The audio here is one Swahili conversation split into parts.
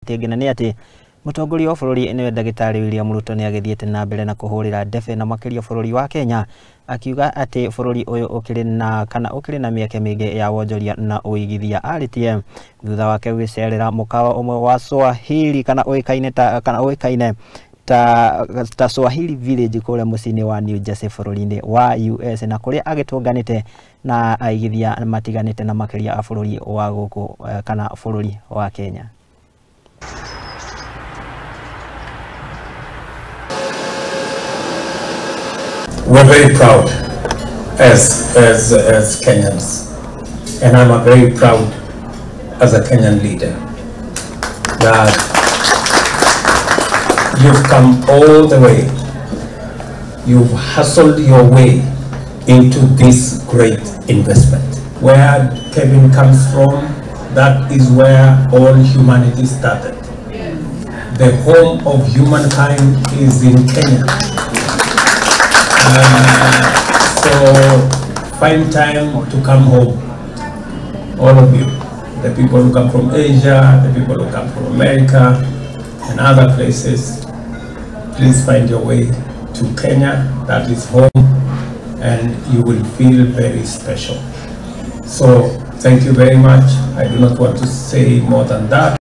Tigina ni ati Mutongoria wa bururi ni Ndagitari William Ruto ni agithiite na mbere na kuhurira ndebe na makiria bururi wa Kenya, akiuga ati bururi uyu ukiri na mieke mingi ya wonjoria na uigithia athiite thutha wake guceerera mukawa umwe wa Swahili kana uikaine ta Swahili village kule muciini wa New Jersey bururi-ini wa US na kuria agitunganite na aigithia matiganite na makiria a bururi wa guku kana bururi wa Kenya. We're very proud as Kenyans, and I'm very proud as a Kenyan leader that you've come all the way, you've hustled your way into this great investment. Where Kevin comes from, that is where all humanity started. The home of humankind is in Kenya. So find time to come home, all of you, the people who come from Asia, the people who come from America and other places. Please find your way to Kenya, that is home, and you will feel very special. So thank you very much. I do not want to say more than that.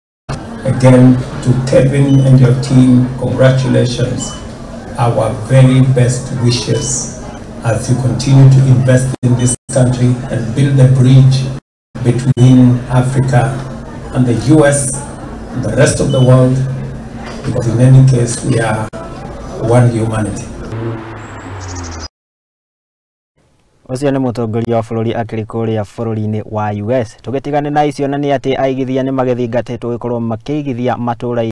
Again, to Kevin and your team, congratulations. Our very best wishes as you continue to invest in this country and build a bridge between Africa and the US and the rest of the world, because in any case we are one humanity. Ucio ni mutongoria wa bururi akiri kuria bururi-ini wa US. Tugitigane na icio na ni ati aigithia ni magithingatitwo gikorwo makiigithia matura